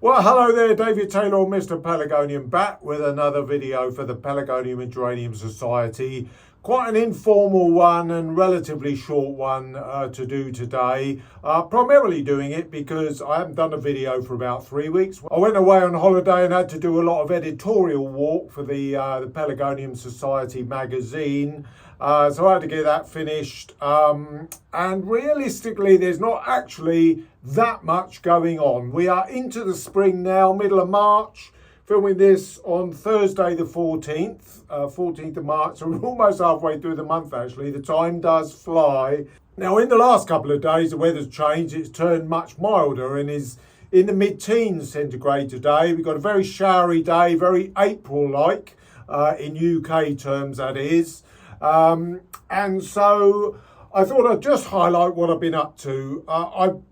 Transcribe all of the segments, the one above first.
Well, hello there, David Taylor, Mr. Pelargonium, back with another video for the Pelargonium and Geranium Society. Quite an informal one and relatively short one to do today. Primarily doing it because I haven't done a video for about 3 weeks. I went away on holiday and had to do a lot of editorial work for the Pelargonium Society magazine. So I had to get that finished. And realistically, there's not actually that much going on. We are into the spring now, middle of March. Filming this on Thursday the 14th, 14th of March. So we're almost halfway through the month actually. The time does fly. Now in the last couple of days the weather's changed. It's turned much milder and is in the mid-teens centigrade today. We've got a very showery day, very April-like in UK terms that is. And so I thought I'd just highlight what I've been up to.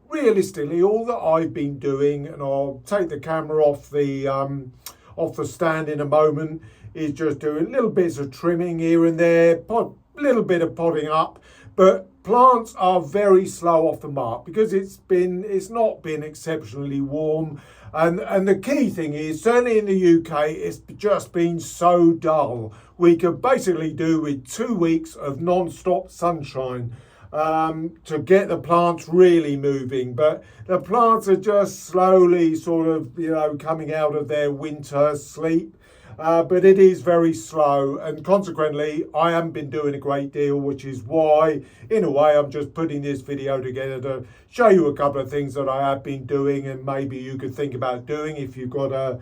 Realistically, all that I've been doing, and I'll take the camera off the stand in a moment, is just doing little bits of trimming here and there, little bit of potting up, but plants are very slow off the mark because it's not been exceptionally warm. And the key thing is, certainly in the UK, it's just been so dull. We could basically do with 2 weeks of non-stop sunshine to get the plants really moving. But the plants are just slowly sort of, coming out of their winter sleep. But it is very slow, and consequently I haven't been doing a great deal, which is why in a way I'm just putting this video together to show you a couple of things that I have been doing and maybe you could think about doing if you've got a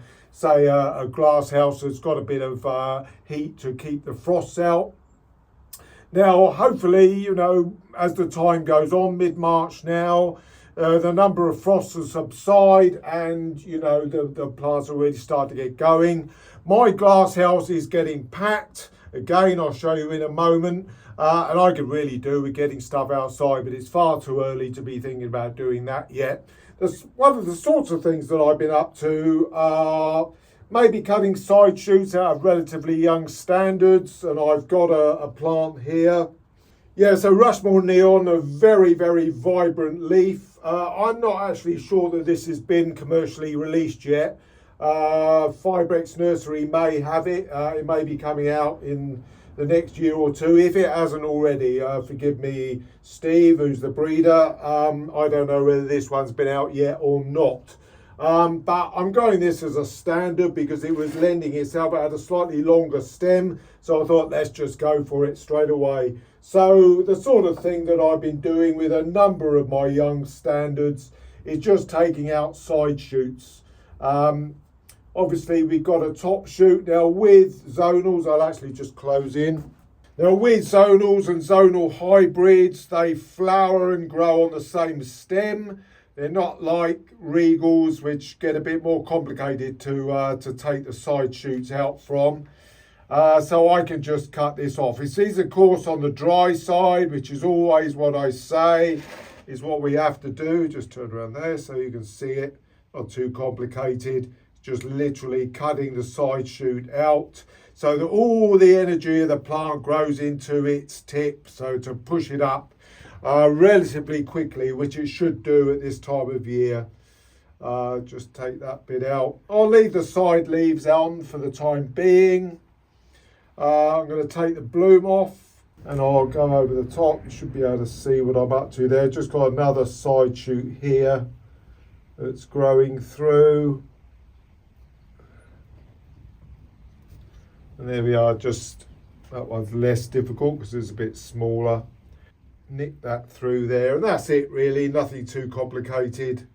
glass house that's got a bit of heat to keep the frosts out. Now hopefully, as the time goes on, mid-March now, the number of frosts will subside and the plants will really start to get going. My glass house is getting packed. Again, I'll show you in a moment. And I could really do with getting stuff outside, but it's far too early to be thinking about doing that yet. One of the sorts of things that I've been up to are maybe cutting side shoots out of relatively young standards. And I've got a plant here. Yeah, so Rushmore Neon, a very, very vibrant leaf. I'm not actually sure that this has been commercially released yet. Fibrex Nursery may have it. It may be coming out in the next year or two. If it hasn't already, forgive me, Steve, who's the breeder. I don't know whether this one's been out yet or not. But I'm going this as a standard because it was lending itself. It had a slightly longer stem, so I thought let's just go for it straight away. So the sort of thing that I've been doing with a number of my young standards is just taking out side shoots. Obviously we've got a top shoot now with zonals. I'll actually just close in. Now with zonals and zonal hybrids, they flower and grow on the same stem. They're not like regals, which get a bit more complicated to take the side shoots out from. So I can just cut this off. It is of course on the dry side, which is always what I say is what we have to do. Just turn around there so you can see it. Not too complicated. Just literally cutting the side shoot out so that all the energy of the plant grows into its tip, so to push it up relatively quickly, which it should do at this time of year. Just take that bit out. I'll leave the side leaves on for the time being. I'm going to take the bloom off and I'll go over the top. You should be able to see what I'm up to there. Just got another side shoot here that's growing through. And there we are, just that one's less difficult because it's a bit smaller. Nick that through there, and that's it really, nothing too complicated.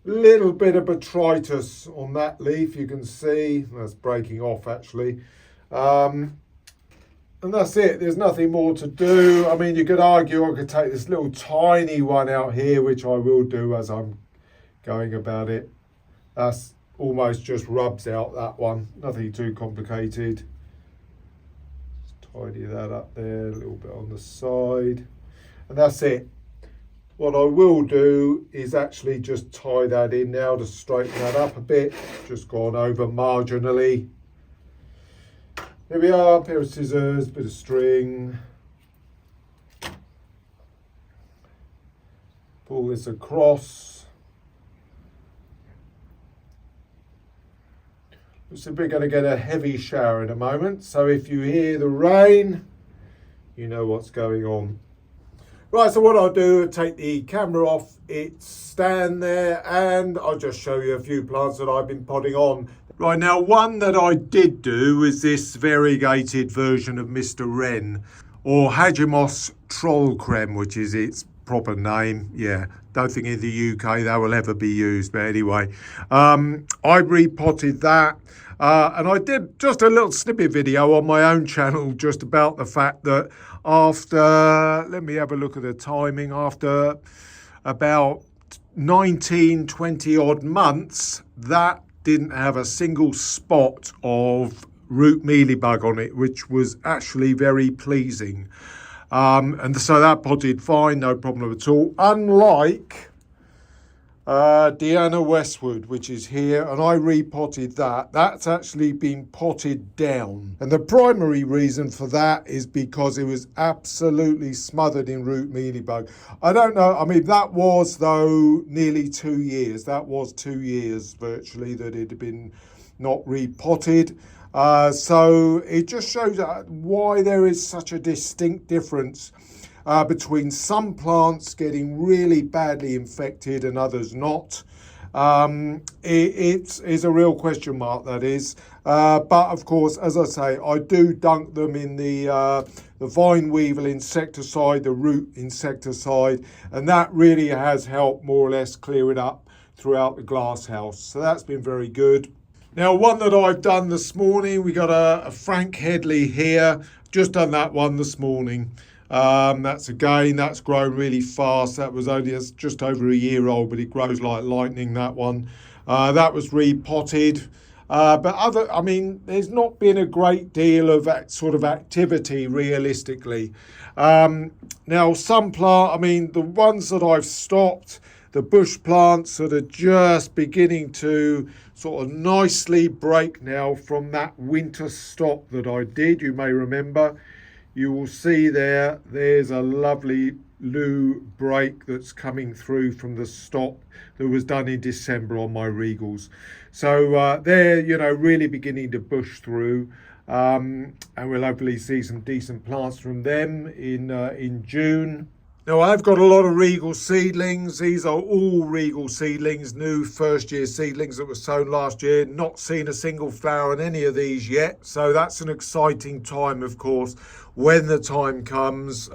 Little bit of botrytis on that leaf, you can see, that's breaking off actually. And that's it, there's nothing more to do. I mean, you could argue I could take this little tiny one out here, which I will do as I'm going about it. That's almost just rubs out that one, nothing too complicated. Just tidy that up there, a little bit on the side, and that's it. What I will do is actually just tie that in now to straighten that up a bit. Just gone over marginally. Here we are, pair of scissors, bit of string. Pull this across. So we're going to get a heavy shower in a moment. So if you hear the rain, you know what's going on. Right, so what I'll do, take the camera off its stand there, and I'll just show you a few plants that I've been potting on. Right, now one that I did do was this variegated version of Mr. Wren, or Hagimos Troll Creme, which is its proper name. Yeah, don't think in the UK that will ever be used, but anyway. I repotted that. And I did just a little snippet video on my own channel just about the fact that after, let me have a look at the timing, after about 19, 20 odd months, that didn't have a single spot of root mealybug on it, which was actually very pleasing. And so that potted fine, no problem at all. Unlike Deanna Westwood, which is here, and I repotted that. That's actually been potted down. And the primary reason for that is because it was absolutely smothered in root mealybug. I don't know, I mean, that was, though, nearly 2 years. That was 2 years, virtually, that it had been not repotted. So it just shows why there is such a distinct difference between some plants getting really badly infected and others not. It is a real question mark, that is. But of course, as I say, I do dunk them in the vine weevil insecticide, the root insecticide, and that really has helped more or less clear it up throughout the glass house. So that's been very good. Now, one that I've done this morning, we got a Frank Headley here. Just done that one this morning. That's grown really fast. That was only just over a year old, but it grows like lightning, that one. That was repotted. There's not been a great deal of that sort of activity realistically. Now, some the ones that I've stopped, the bush plants that are just beginning to sort of nicely break now from that winter stop that I did, you may remember. You will see there's a lovely loo break that's coming through from the stop that was done in December on my Regals. So they're, really beginning to bush through. And we'll hopefully see some decent plants from them in June. Now, I've got a lot of Regal seedlings. These are all Regal seedlings, new first-year seedlings that were sown last year. Not seen a single flower on any of these yet. So that's an exciting time, of course, when the time comes.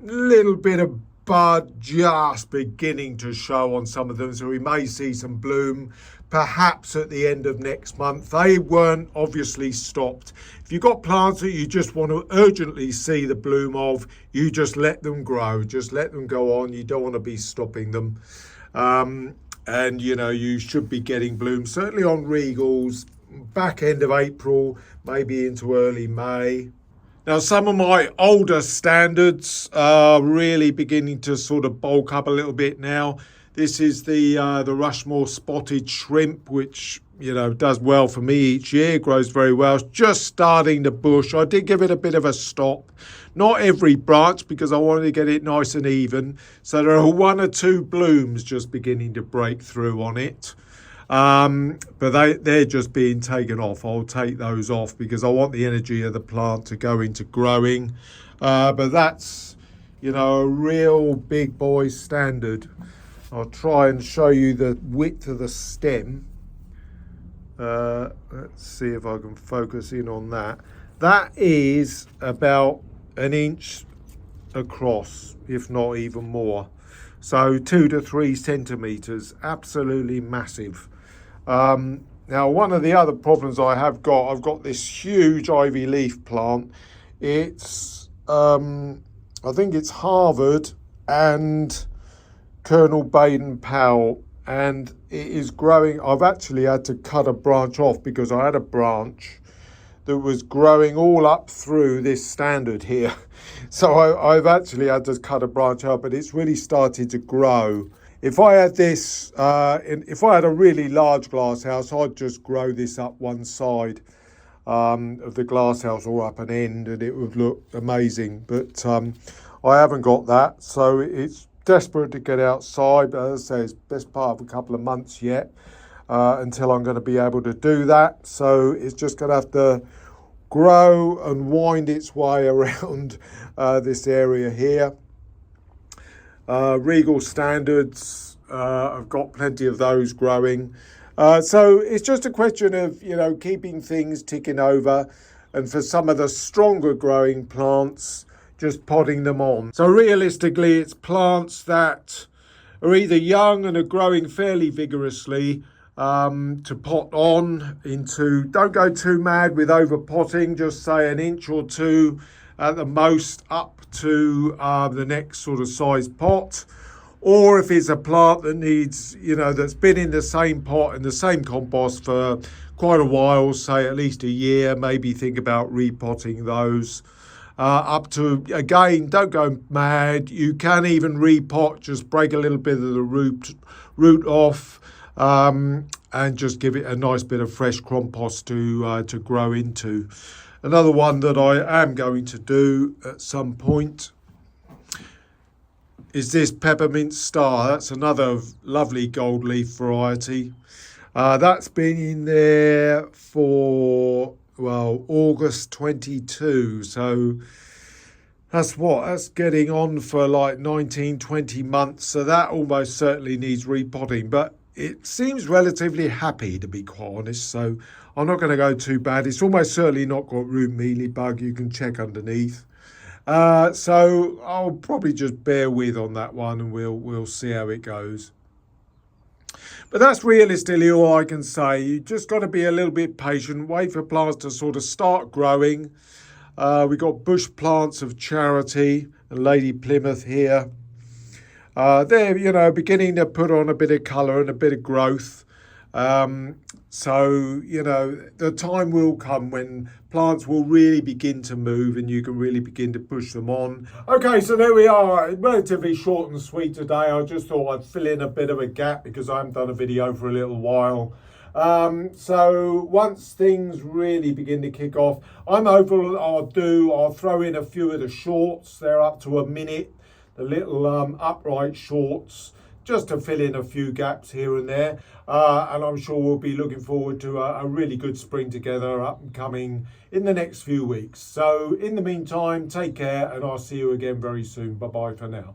Little bit of bud just beginning to show on some of them. So we may see some bloom perhaps at the end of next month. They weren't obviously stopped. If you've got plants that you just want to urgently see the bloom of, you just let them grow, just let them go on. You don't want to be stopping them. And you should be getting bloom, certainly on Regals, back end of April, maybe into early May. Now, some of my older standards are really beginning to sort of bulk up a little bit now. This is the Rushmore Spotted Shrimp, which, does well for me each year, grows very well. It's just starting to bush. I did give it a bit of a stop. Not every branch, because I wanted to get it nice and even. So there are 1 or 2 blooms just beginning to break through on it. But they're just being taken off. I'll take those off because I want the energy of the plant to go into growing. But that's, a real big boy standard. I'll try and show you the width of the stem. Let's see if I can focus in on that. That is about 1 inch across, if not even more. So 2 to 3 centimetres, absolutely massive. Now, one of the other problems I've got this huge ivy leaf plant. It's, I think it's Harvard and Colonel Baden-Powell, and it is growing. I've actually had to cut a branch off because I had a branch that was growing all up through this standard here. So I've actually had to cut a branch out, but it's really started to grow. If I had this, if I had a really large glass house, I'd just grow this up one side of the glass house or up an end, and it would look amazing. But I haven't got that, so it's desperate to get outside. But as I say, it's best part of a couple of months yet. until I'm going to be able to do that. So it's just going to have to grow and wind its way around this area here. Regal Standards, I've got plenty of those growing. So it's just a question of, you know, keeping things ticking over, and for some of the stronger growing plants, just potting them on. So realistically, it's plants that are either young and are growing fairly vigorously to pot on into. Don't go too mad with over potting, just say an inch or two at the most up to the next sort of size pot. Or if it's a plant that needs, you know, that's been in the same pot and the same compost for quite a while, say at least a year, maybe think about repotting those. Up to, again, don't go mad. You can even repot, just break a little bit of the root off, and just give it a nice bit of fresh compost to grow into. Another one that I am going to do at some point is this Peppermint Star. That's another lovely gold leaf variety. That's been in there for, well, August 22. So that's getting on for like 19, 20 months. So that almost certainly needs repotting, but it seems relatively happy, to be quite honest. So I'm not going to go too bad. It's almost certainly not got root mealybug. You can check underneath. So I'll probably just bear with on that one, and we'll see how it goes. But that's realistically all I can say. You just got to be a little bit patient, wait for plants to sort of start growing. We've got bush plants of charity and Lady Plymouth here. They're, you know, beginning to put on a bit of colour and a bit of growth. So, you know, the time will come when plants will really begin to move and you can really begin to push them on. Okay, so there we are. Relatively short and sweet today. I just thought I'd fill in a bit of a gap because I haven't done a video for a little while. So once things really begin to kick off, I'm hopeful I'll throw in a few of the shorts. They're up to a minute, the little upright shorts, just to fill in a few gaps here and there. And I'm sure we'll be looking forward to a really good spring together up and coming in the next few weeks. So in the meantime, take care, and I'll see you again very soon. Bye-bye for now.